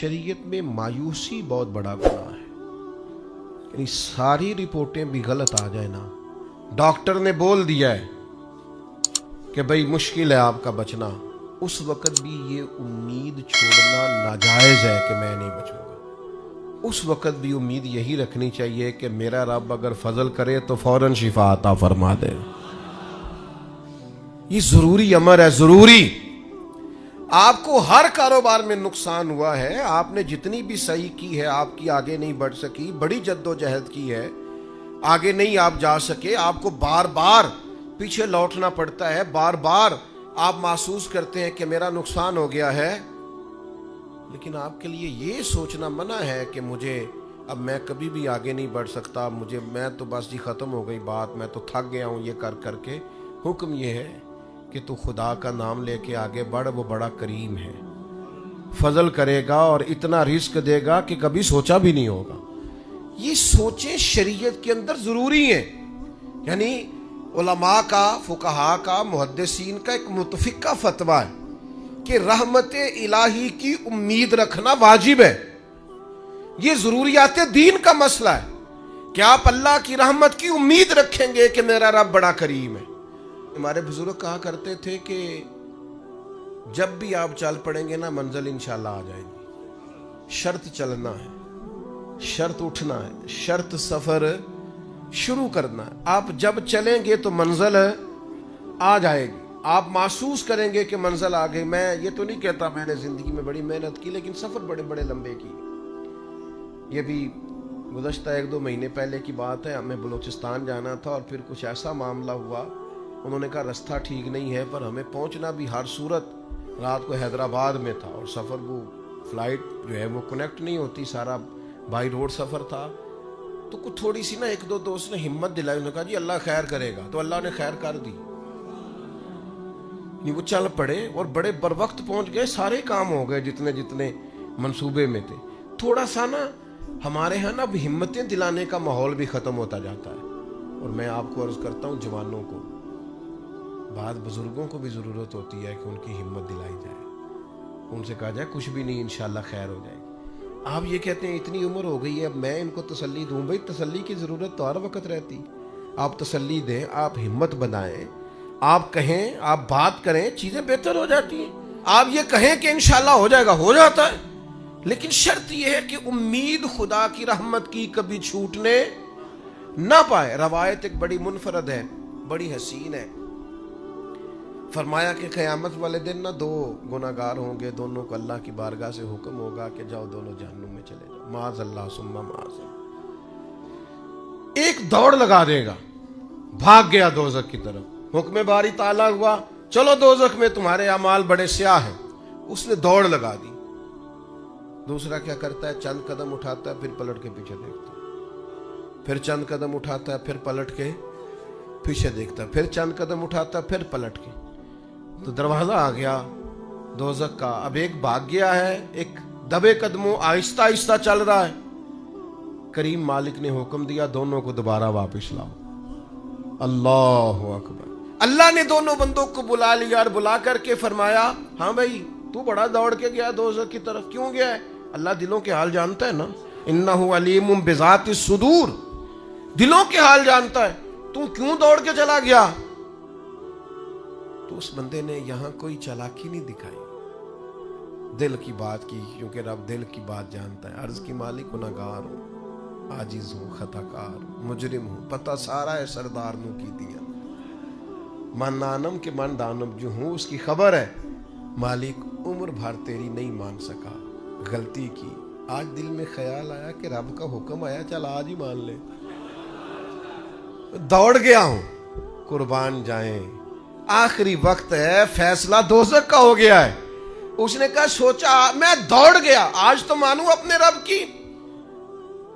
शरीयत में मायूसी बहुत बड़ा गुनाह है। यानी सारी रिपोर्टें भी गलत आ जाए ना, डॉक्टर ने बोल दिया है कि भाई मुश्किल है आपका बचना, उस वक्त भी ये उम्मीद छोड़ना नाजायज़ है कि मैं नहीं बचूंगा। उस वक्त भी उम्मीद यही रखनी चाहिए कि मेरा रब अगर फजल करे तो फौरन शिफा अता फरमा दे। ये जरूरी अमर है, जरूरी। आपको हर कारोबार में नुकसान हुआ है, आपने जितनी भी सही की है आपकी आगे नहीं बढ़ सकी, बड़ी जद्दोजहद की है, आगे नहीं आप जा सके, आपको बार बार पीछे लौटना पड़ता है, बार बार आप महसूस करते हैं कि मेरा नुकसान हो गया है, लेकिन आपके लिए ये सोचना मना है कि मुझे अब मैं कभी भी आगे नहीं बढ़ सकता, मैं तो बस जी ख़त्म हो गई बात, मैं तो थक गया हूँ ये कर करके। हुक्म ये है कि तू खुदा का नाम लेके आगे बढ़, वो बड़ा करीम है, फजल करेगा और इतना रिस्क देगा कि कभी सोचा भी नहीं होगा। ये सोचें शरीयत के अंदर ज़रूरी है। यानी उलमा का, फुकहा का, मुहद्दिसीन का एक मुतफिका फतवा है कि रहमत इलाही की उम्मीद रखना वाजिब है। ये ज़रूरियात दीन का मसला है कि आप अल्लाह की रहमत की उम्मीद रखेंगे कि मेरा रब बड़ा करीम है। हमारे बुजुर्ग कहा करते थे कि जब भी आप चल पड़ेंगे ना मंजिल इंशाल्लाह आ जाएगी। शर्त चलना है, शर्त उठना है, शर्त सफर शुरू करना है। आप जब चलेंगे तो मंजिल आ जाएगी, आप महसूस करेंगे कि मंजिल आ गई। मैं ये तो नहीं कहता मैंने जिंदगी में बड़ी मेहनत की, लेकिन सफर बड़े बड़े लंबे किए। ये भी गुज़श्ता 1-2 महीने पहले की बात है। हमें बलूचिस्तान जाना था और फिर कुछ ऐसा मामला हुआ, उन्होंने कहा रास्ता ठीक नहीं है, पर हमें पहुंचना भी हर सूरत, रात को हैदराबाद में था और सफ़र वो फ्लाइट जो है वो कनेक्ट नहीं होती, सारा बाई रोड सफ़र था। तो कुछ थोड़ी सी ना 1-2 दोस्त ने हिम्मत दिलाई, उन्होंने कहा जी अल्लाह खैर करेगा, तो अल्लाह ने खैर कर दी। नहीं वो चल पड़े और बड़े बर वक्त पहुंच गए, सारे काम हो गए जितने जितने मंसूबे में थे। थोड़ा सा ना हमारे यहाँ ना अब हिम्मतें दिलाने का माहौल भी ख़त्म होता जाता है। और मैं आपको अर्ज़ करता हूँ जवानों को, बाद बुजुर्गों को भी ज़रूरत होती है कि उनकी हिम्मत दिलाई जाए, उनसे कहा जाए कुछ भी नहीं इंशाल्लाह खैर हो जाएगी। आप ये कहते हैं इतनी उम्र हो गई है अब मैं इनको तसल्ली दूं, भाई तसल्ली की ज़रूरत तो हर वक्त रहती। आप तसल्ली दें, आप हिम्मत बनाएं, आप कहें, आप बात करें, चीज़ें बेहतर हो जाती हैं। आप ये कहें कि इंशाल्लाह हो जाएगा, हो जाता है। लेकिन शर्त यह है कि उम्मीद खुदा की रहमत की कभी छूटने ना पाए। रवायत एक बड़ी मुनफरद है, बड़ी हसीन है। फरमाया कि क़यामत वाले दिन ना 2 गुनाहगार होंगे, दोनों को अल्लाह की बारगाह से हुक्म होगा कि जाओ दोनों जहन्नुम में चले जाओ, माज़ अल्लाह सुम्मा माज़। एक दौड़ लगा देगा, भाग गया दोज़ख की तरफ, हुक्म बारी ताला हुआ, चलो दोज़ख में तुम्हारे अमाल बड़े स्याह हैं, उसने दौड़ लगा दी। दूसरा क्या करता है, चंद कदम उठाता है, फिर पलट के पीछे देखता है, फिर चंद कदम उठाता है, फिर पलट के पीछे देखता है, फिर चंद कदम उठाता है, फिर पलट के। तो दरवाजा आ गया दोज़ख का। अब एक भाग गया है, एक दबे कदमों आहिस्ता आहिस्ता चल रहा है। करीम मालिक ने हुक्म दिया दोनों को दोबारा वापस लाओ। अल्लाह अकबर। अल्लाह ने दोनों बंदों को बुला लिया और बुला करके फरमाया, हाँ भाई तू बड़ा दौड़ के गया दोज़ख की तरफ, क्यों गया है? अल्लाह दिलों के हाल जानता है ना, इन्नहु अलीमुम बिज़ातिस सुदूर, दिलों के हाल जानता है। तू क्यों दौड़ के चला गया? तो उस बंदे ने यहां कोई चालाकी नहीं दिखाई, दिल की बात की, क्योंकि रब दिल की बात जानता है। अर्ज की मालिक गुनाहगार हूं, आजिज हूं, खताकार हूं, मुजरिम हूं, पता सारा है सरदार नू की दिया, मन नानम के मन दानम जो हूं उसकी खबर है। मालिक उम्र भर तेरी नहीं मान सका, गलती की, आज दिल में ख्याल आया कि रब का हुक्म आया, चल आज ही मान ले, दौड़ गया हूं, कुर्बान जाए, आखिरी वक्त है, फैसला दोज़ख का हो गया है। उसने कहा सोचा मैं दौड़ गया, आज तो मानू अपने रब की।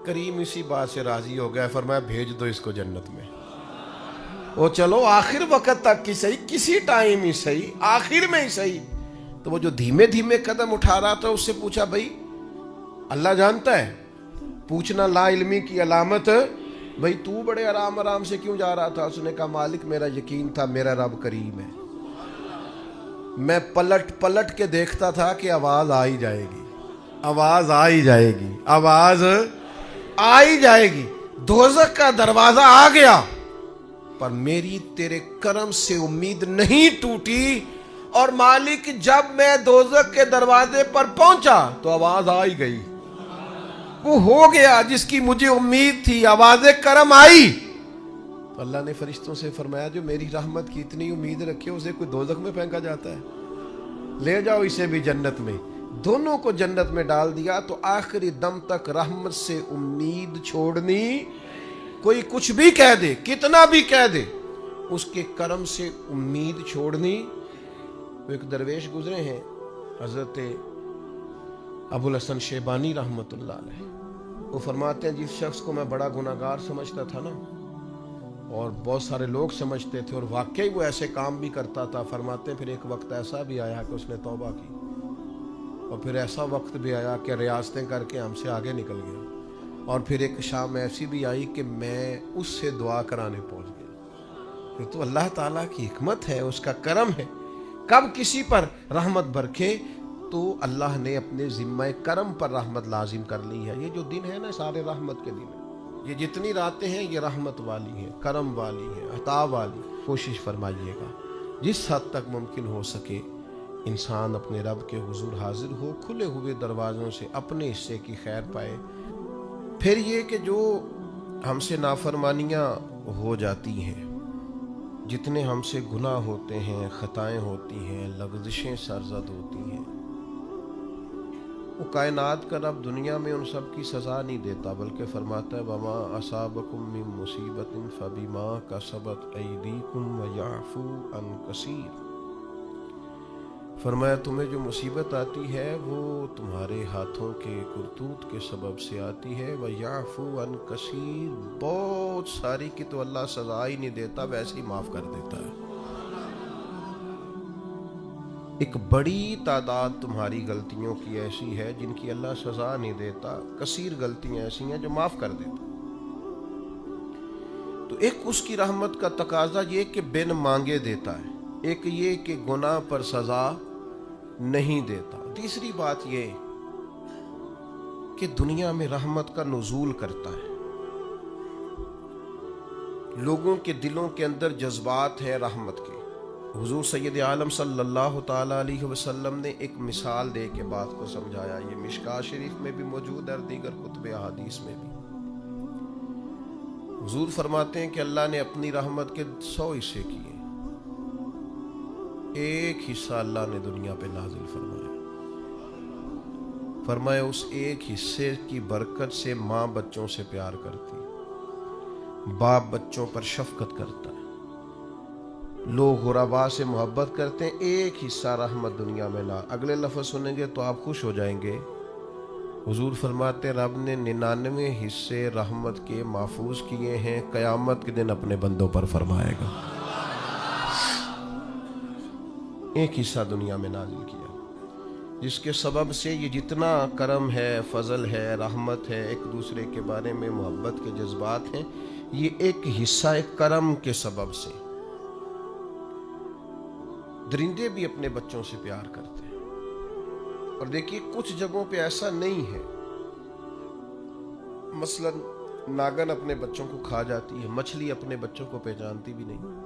करीम इसी बात से राजी हो गया, फरमाया भेज दो इसको जन्नत में। वो चलो आखिर वक्त तक की सही, किसी टाइम ही सही, आखिर में ही सही। तो वो जो धीमे धीमे कदम उठा रहा था उससे पूछा, भाई अल्लाह जानता है, पूछना ला इल्मी की अलामत, भाई तू बड़े आराम आराम से क्यों जा रहा था? उसने कहा मालिक मेरा यकीन था मेरा रब करीम है, मैं पलट पलट के देखता था कि आवाज आ ही जाएगी। आवाज आ ही जाएगी, आवाज आ ही जाएगी। दोज़ख का दरवाजा आ गया, पर मेरी तेरे करम से उम्मीद नहीं टूटी। और मालिक जब मैं दोज़ख के दरवाजे पर पहुंचा तो आवाज आ ही गई। वो हो गया जिसकी मुझे उम्मीद थी, आवाज़े करम आई। तो अल्लाह ने फरिश्तों से फरमाया, जो मेरी रहमत की इतनी उम्मीद रखे उसे कोई दोज़ख में फेंका जाता है? ले जाओ इसे भी जन्नत में। दोनों को जन्नत में डाल दिया। तो आखिरी दम तक रहमत से उम्मीद छोड़नी, कोई कुछ भी कह दे, कितना भी कह दे, उसके करम से उम्मीद छोड़नी। एक दरवेश गुजरे हैं, हजरत अबुल हसन शेबानी रहमतुल्लाह अलैह, वो फरमाते हैं, जिस शख्स को मैं बड़ा गुनाहगार समझता था ना, और बहुत सारे लोग समझते थे, और वाकई वो ऐसे काम भी करता था, फरमाते हैं फिर एक वक्त ऐसा भी आया कि उसने तौबा की, और फिर ऐसा वक्त भी आया कि रियासतें करके हमसे आगे निकल गया, और फिर एक शाम ऐसी भी आई कि मैं उससे दुआ कराने पहुंच गया। ये तो अल्लाह ताला की हिकमत है, उसका करम है। कब किसी पर रहमत बरखे तो अल्लाह ने अपने जिम्मा करम पर रहमत लाजिम कर ली है। ये जो दिन है ना, सारे रहमत के दिन है। ये जितनी रातें हैं ये रहमत वाली हैं, करम वाली हैं, अता वाली। कोशिश फरमाइएगा जिस हद तक मुमकिन हो सके इंसान अपने रब के हुजूर हाजिर हो, खुले हुए दरवाज़ों से अपने हिस्से की खैर पाए। फिर ये कि जो हमसे नाफरमानियाँ हो जाती हैं, जितने हमसे गुनाह होते हैं, खताएं होती हैं, लग़ज़िशें सरज़द होती हैं, वो कायनात का रब दुनिया में उन सब की सज़ा नहीं देता, बल्कि फरमाता है, वमा असाबकुम मिन मुसीबतिन फबिमा कसबत ऐदीकुम व याफ़ू अन कसीर। फरमाया तुम्हें जो मुसीबत आती है वो तुम्हारे हाथों के कुरतूत के सबब से आती है। व याफ़ू अन कसीर, बहुत सारी की तो अल्लाह सज़ा ही नहीं देता, वैसे ही माफ़ कर देता है। एक बड़ी तादाद तुम्हारी गलतियों की ऐसी है जिनकी अल्लाह सज़ा नहीं देता, कसीर गलतियां ऐसी हैं जो माफ़ कर देता। तो एक उसकी रहमत का तकाजा ये कि बिन मांगे देता है, एक ये कि गुनाह पर सज़ा नहीं देता। तीसरी बात ये कि दुनिया में रहमत का नुज़ूल करता है। लोगों के दिलों के अंदर जज्बात है रहमत के। हुजूर सैयद आलम सल्लल्लाहु ताला अलैहि वसल्लम ने एक मिसाल दे के बात को समझाया। ये मिशकात शरीफ में भी मौजूद है और दीगर कुतुब अहादीस में भी। हुजूर फरमाते हैं कि अल्लाह ने अपनी रहमत के 100 हिस्से किए, एक हिस्सा अल्लाह ने दुनिया पे नाजिल फरमाया। फरमाया उस एक हिस्से की बरकत से माँ बच्चों से प्यार करती, बाप बच्चों पर शफकत करता है, लोग गुरबा से मोहब्बत करते हैं। एक हिस्सा रहमत दुनिया में ला। अगले लफ्ज़ सुनेंगे तो आप खुश हो जाएंगे। हुजूर फरमाते रब ने 99 हिस्से रहमत के महफूज किए हैं, क़यामत के दिन अपने बंदों पर फरमाएगा। एक हिस्सा दुनिया में नाजिल किया, जिसके सबब से ये जितना करम है, फजल है, रहमत है, एक दूसरे के बारे में मोहब्बत के जज्बात हैं, ये एक हिस्सा एक करम के सबब से। दरिंदे भी अपने बच्चों से प्यार करते हैं। और देखिए कुछ जगहों पे ऐसा नहीं है, मसलन नागन अपने बच्चों को खा जाती है, मछली अपने बच्चों को पहचानती भी नहीं।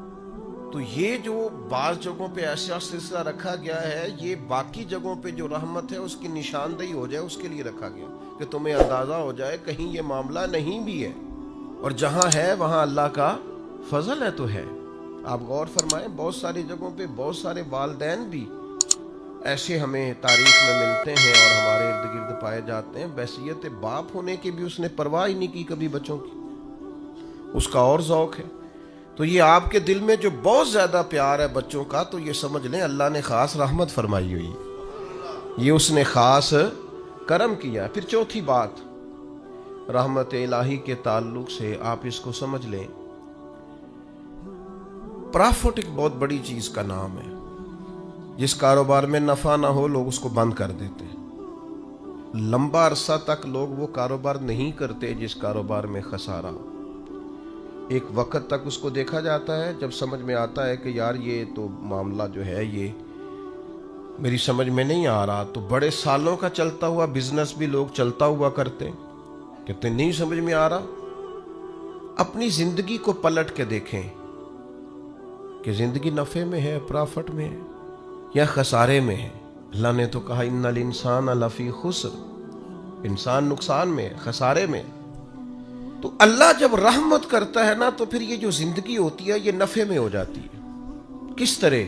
तो ये जो बाज़ जगहों पे ऐसा सिलसिला रखा गया है, ये बाकी जगहों पे जो रहमत है उसकी निशानदेही हो जाए उसके लिए रखा गया, कि तुम्हें अंदाज़ा हो जाए कहीं ये मामला नहीं भी है, और जहाँ है वहाँ अल्लाह का फजल है तो है। आप गौर फरमाएं, बहुत सारी जगहों पे बहुत सारे वालिदैन भी ऐसे हमें तारीख में मिलते हैं और हमारे इर्द गिर्द पाए जाते हैं, बैसियत बाप होने की भी उसने परवाह ही नहीं की कभी बच्चों की, उसका और ज़ौक़ है। तो ये आपके दिल में जो बहुत ज़्यादा प्यार है बच्चों का, तो ये समझ लें अल्लाह ने ख़ास रहमत फरमाई हुई है, ये उसने ख़ास करम किया। फिर चौथी बात, रहमत इलाही के ताल्लुक से आप इसको समझ लें, प्रॉफिट एक बहुत बड़ी चीज़ का नाम है। जिस कारोबार में नफ़ा ना हो लोग उसको बंद कर देते हैं। लंबा अरसा तक लोग वो कारोबार नहीं करते जिस कारोबार में खसारा हो। एक वक्त तक उसको देखा जाता है, जब समझ में आता है कि यार ये तो मामला जो है ये मेरी समझ में नहीं आ रहा, तो बड़े सालों का चलता हुआ बिजनेस भी लोग चलता हुआ करते हैं, कहते नहीं समझ में आ रहा। अपनी जिंदगी को पलट के देखें कि जिंदगी नफे में है, प्रॉफिट में है या खसारे में है। अल्लाह ने तो कहा इन्नल इंसान लफी खुस्र, इंसान नुकसान में है, खसारे में। तो अल्लाह जब रहमत करता है ना, तो फिर ये जो जिंदगी होती है ये नफे में हो जाती है। किस तरह?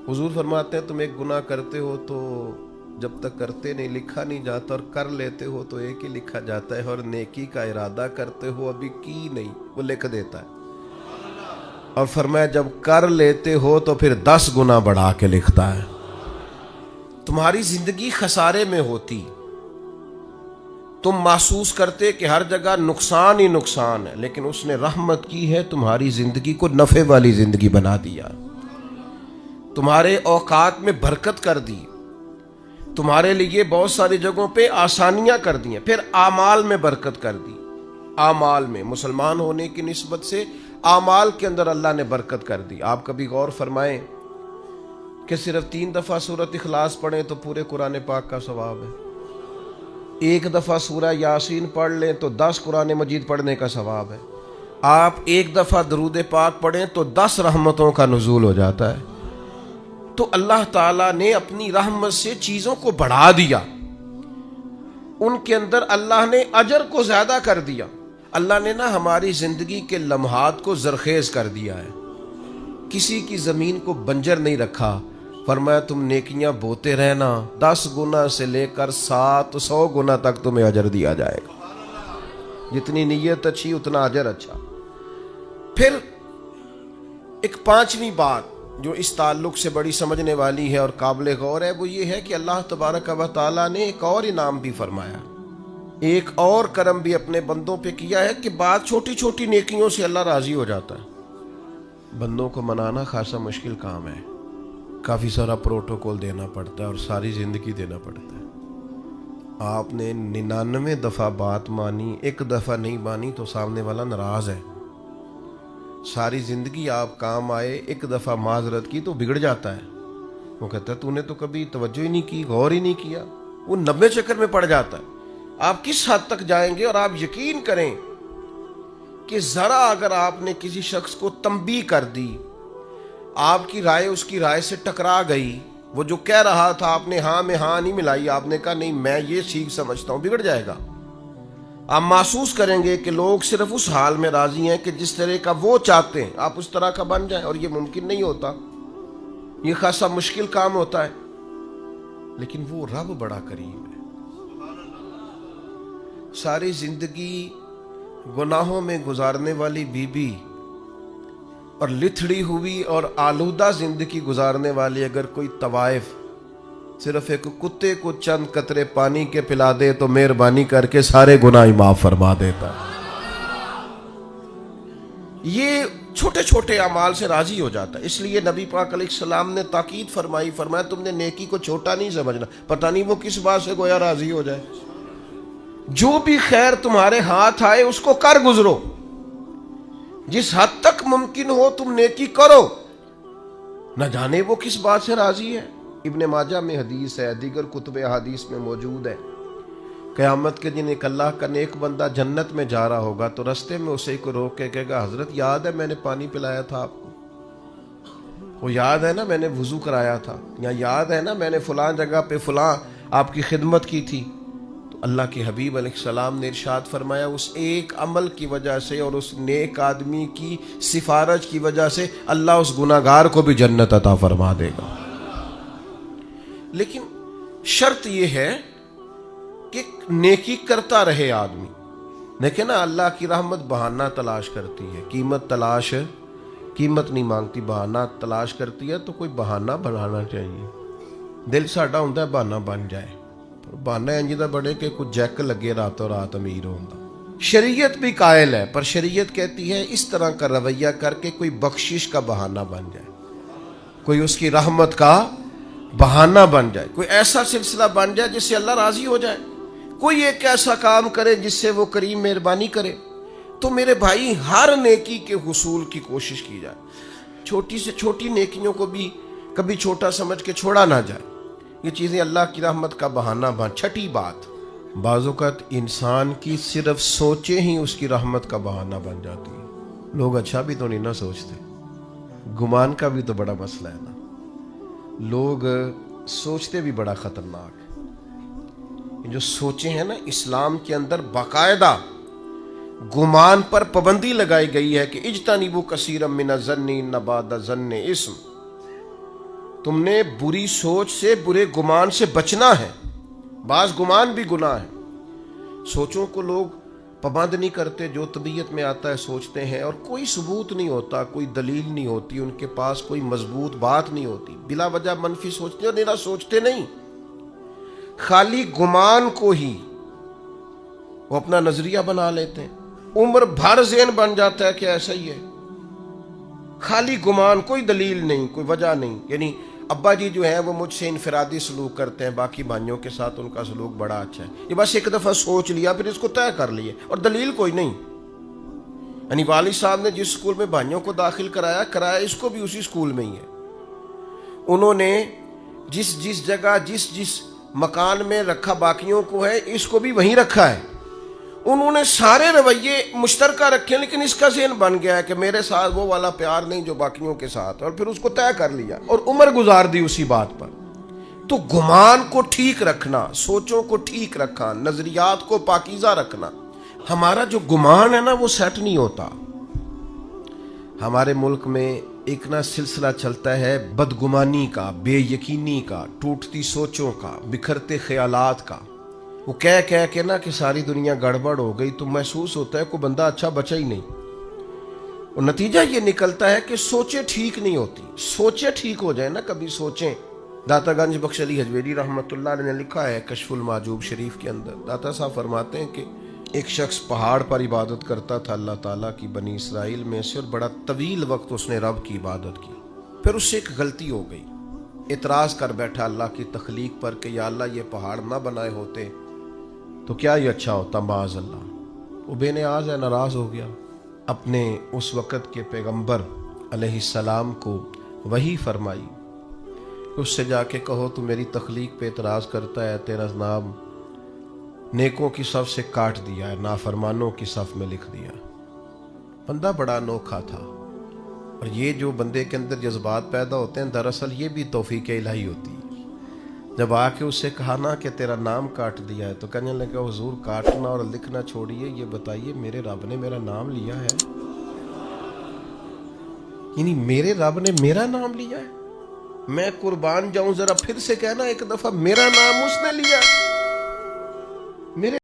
हुजूर फरमाते हैं तुम एक गुनाह करते हो तो जब तक करते नहीं लिखा नहीं जाता, और कर लेते हो तो एक ही लिखा जाता है, और नेकी का इरादा करते हो अभी की नहीं, वो लिख देता है। और फरमाया जब कर लेते हो तो फिर 10 गुना बढ़ा के लिखता है। तुम्हारी जिंदगी खसारे में होती, तुम महसूस करते कि हर जगह नुकसान ही नुकसान है, लेकिन उसने रहमत की है, तुम्हारी जिंदगी को नफे वाली जिंदगी बना दिया, तुम्हारे औकात में बरकत कर दी, तुम्हारे लिए बहुत सारी जगहों पे आसानियां कर दी हैं, फिर आमाल में बरकत कर दी। आमाल में, मुसलमान होने की निस्बत से आमाल के अंदर अल्लाह ने बरकत कर दी। आप कभी गौर फरमाएं कि सिर्फ 3 दफा सूरत इखलास पढ़ें तो पूरे कुरान पाक का सवाब है। 1 दफा सूरह यासीन पढ़ लें तो 10 कुरान मजीद पढ़ने का सवाब है। आप 1 दफा दरूद पाक पढ़ें तो 10 रहमतों का नुज़ूल हो जाता है। तो अल्लाह ताला ने अपनी रहमत से चीजों को बढ़ा दिया, उनके अंदर अल्लाह ने अजर को ज्यादा कर दिया। अल्लाह ने ना हमारी जिंदगी के लम्हात को जरखेज कर दिया है, किसी की जमीन को बंजर नहीं रखा। फरमाया तुम नेकियां बोते रहना, 10 गुना से लेकर 700 गुना तक तुम्हें अजर दिया जाएगा। जितनी नीयत अच्छी उतना अजर अच्छा। फिर एक 5वीं बात जो इस ताल्लुक से बड़ी समझने वाली है और काबिल गौर है, वो ये है कि अल्लाह तबारक व तआला ने एक और इनाम भी फरमाया, एक और करम भी अपने बंदों पे किया है कि बात छोटी छोटी नेकियों से अल्लाह राजी हो जाता है। बंदों को मनाना खासा मुश्किल काम है, काफ़ी सारा प्रोटोकॉल देना पड़ता है और सारी ज़िंदगी देना पड़ता है। आपने 99 दफ़ा बात मानी, 1 दफ़ा नहीं मानी तो सामने वाला नाराज़ है। सारी ज़िंदगी आप काम आए, 1 दफ़ा माजरत की तो बिगड़ जाता है। वो कहता है तूने तो कभी तवज्जो ही नहीं की, गौर ही नहीं किया, वो 90 चक्कर में पड़ जाता है। आप किस हद तक जाएंगे? और आप यकीन करें कि ज़रा अगर आपने किसी शख्स को तंबीह कर दी, आपकी राय उसकी राय से टकरा गई, वो जो कह रहा था आपने हाँ में हाँ नहीं मिलाई, आपने कहा नहीं मैं ये ठीक समझता हूं, बिगड़ जाएगा। आप महसूस करेंगे कि लोग सिर्फ उस हाल में राजी हैं कि जिस तरह का वो चाहते हैं आप उस तरह का बन जाएं, और ये मुमकिन नहीं होता, ये खासा मुश्किल काम होता है। लेकिन वो रब बड़ा करीम है। सारी जिंदगी गुनाहों में गुजारने वाली बीबी और लिथड़ी हुई और आलूदा जिंदगी गुजारने वाली अगर कोई तवाइफ सिर्फ एक कुत्ते को चंद कतरे पानी के पिला दे तो मेहरबानी करके सारे गुनाह ही माफ फरमा देता। ये छोटे छोटे अमाल से राजी हो जाता है। इसलिए नबी पाक अलैहिस्सलाम ने ताकीद फरमाई, फरमाया तुमने नेकी को छोटा नहीं समझना, पता नहीं वो किस बात से गोया राजी हो जाए। जो भी खैर तुम्हारे हाथ आए उसको कर गुजरो, जिस हद तक मुमकिन हो तुम नेकी करो, न जाने वो किस बात से राजी है। इब्ने माजा में हदीस है, दीगर कुतुब हदीस में मौजूद है, क़यामत के दिन एक अल्लाह का नेक बंदा जन्नत में जा रहा होगा तो रास्ते में उसे को रोक के कहेगा हजरत याद है मैंने पानी पिलाया था आपको, वो याद है ना मैंने वुजू कराया था, या याद है ना मैंने फलां जगह पे फलां आपकी खिदमत की थी। तो अल्लाह के हबीब अलैहिस्सलाम ने इरशाद फरमाया उस एक अमल की वजह से और उस नेक आदमी की सिफारिश की वजह से अल्लाह उस गुनाहगार को भी जन्नत अता फरमा देगा। लेकिन शर्त यह है कि नेकी करता रहे आदमी। देखे ना अल्लाह की रहमत बहाना तलाश करती है, कीमत नहीं मांगती, बहाना तलाश करती है। तो कोई बहाना बनाना चाहिए। दिल साडा हुंदा है बहाना बन जाए, पर बहाना इंज दा बने कि कुछ जैक लगे रातों रात अमीर होंदा। शरीयत भी कायल है, पर शरीयत कहती है इस तरह का रवैया करके कोई बख्शिश का बहाना बन जाए, कोई उसकी रहमत का बहाना बन जाए, कोई ऐसा सिलसिला बन जाए जिससे अल्लाह राजी हो जाए, कोई एक ऐसा काम करे जिससे वो करीम मेहरबानी करे। तो मेरे भाई हर नेकी के हुसूल की कोशिश की जाए। छोटी से छोटी नेकियों को भी کبھی چھوٹا سمجھ کے چھوڑا نہ جائے. یہ چیزیں اللہ کی رحمت کا بہانہ بن. چھٹی بات، بعض اوقات انسان کی صرف سوچیں ہی اس کی رحمت کا بہانہ بن جاتی ہے. لوگ اچھا بھی تو نہیں نہ سوچتے، گمان کا بھی تو بڑا مسئلہ ہے نا. لوگ سوچتے بھی بڑا خطرناک ہے. جو سوچیں ہیں نا، اسلام کے اندر باقاعدہ گمان پر پابندی لگائی گئی ہے کہ اجتنبوا کثیرا من الظن ان بعض الظن اثم. تم نے بری سوچ سے، برے گمان سے بچنا ہے. بعض گمان بھی گناہ ہے. سوچوں کو لوگ پابند نہیں کرتے، جو طبیعت میں آتا ہے سوچتے ہیں، اور کوئی ثبوت نہیں ہوتا، کوئی دلیل نہیں ہوتی، ان کے پاس کوئی مضبوط بات نہیں ہوتی، بلا وجہ منفی سوچتے اور نہ سوچتے نہیں. خالی گمان کو ہی وہ اپنا نظریہ بنا لیتے ہیں. عمر بھر ذہن بن جاتا ہے کہ ایسا ہی ہے. خالی گمان، کوئی دلیل نہیں، کوئی وجہ نہیں. یعنی ابا جی جو ہیں وہ مجھ سے انفرادی سلوک کرتے ہیں، باقی بھائیوں کے ساتھ ان کا سلوک بڑا اچھا ہے. یہ بس ایک دفعہ سوچ لیا، پھر اس کو طے کر لیے، اور دلیل کوئی نہیں. یعنی والد صاحب نے جس سکول میں بھائیوں کو داخل کرایا اس کو بھی اسی سکول میں ہی ہے. انہوں نے جس جگہ جس مکان میں رکھا باقیوں کو ہے، اس کو بھی وہیں رکھا ہے. انہوں نے سارے رویے مشترکہ رکھے، لیکن اس کا ذہن بن گیا ہے کہ میرے ساتھ وہ والا پیار نہیں جو باقیوں کے ساتھ، اور پھر اس کو طے کر لیا اور عمر گزار دی اسی بات پر. تو گمان کو ٹھیک رکھنا، سوچوں کو ٹھیک رکھنا، نظریات کو پاکیزہ رکھنا. ہمارا جو گمان ہے نا وہ سیٹ نہیں ہوتا. ہمارے ملک میں ایک نا سلسلہ چلتا ہے بدگمانی کا، بے یقینی کا، ٹوٹتی سوچوں کا، بکھرتے خیالات کا. وہ کہہ کے نا کہ ساری دنیا گڑبڑ ہو گئی، تو محسوس ہوتا ہے کوئی بندہ اچھا بچا ہی نہیں. اور نتیجہ یہ نکلتا ہے کہ سوچیں ٹھیک نہیں ہوتی. سوچیں ٹھیک ہو جائیں نا، کبھی سوچیں. داتا گنج بخش علی حجویری رحمۃ اللہ علیہ نے لکھا ہے کشف المحجوب شریف کے اندر، داتا صاحب فرماتے ہیں کہ ایک شخص پہاڑ پر عبادت کرتا تھا اللہ تعالیٰ کی بنی اسرائیل میں سے، اور بڑا طویل وقت اس نے رب کی عبادت کی. پھر اس سے ایک غلطی ہو گئی، اعتراض کر بیٹھا اللہ کی تخلیق پر کہ یا اللہ یہ پہاڑ نہ بنائے ہوتے تو کیا یہ اچھا ہوتا، معاذ اللہ. وہ بے نیاز ہے، ناراض ہو گیا. اپنے اس وقت کے پیغمبر علیہ السلام کو وحی فرمائی، اس سے جا کے کہو تو میری تخلیق پہ اعتراض کرتا ہے، تیرا نام نیکوں کی صف سے کاٹ دیا ہے، نافرمانوں کی صف میں لکھ دیا. بندہ بڑا انوکھا تھا. اور یہ جو بندے کے اندر جذبات پیدا ہوتے ہیں، دراصل یہ بھی توفیق الہی ہوتی ہے. جب آ کے اس سے کہا نا کہ تیرا نام کاٹ دیا ہے، تو کہنے لگا حضور کاٹنا اور لکھنا چھوڑیے، یہ بتائیے میرے رب نے میرا نام لیا ہے؟ یعنی میرے رب نے میرا نام لیا ہے؟ میں قربان جاؤں، ذرا پھر سے کہنا ایک دفعہ، میرا نام اس نے لیا ہے؟ میرے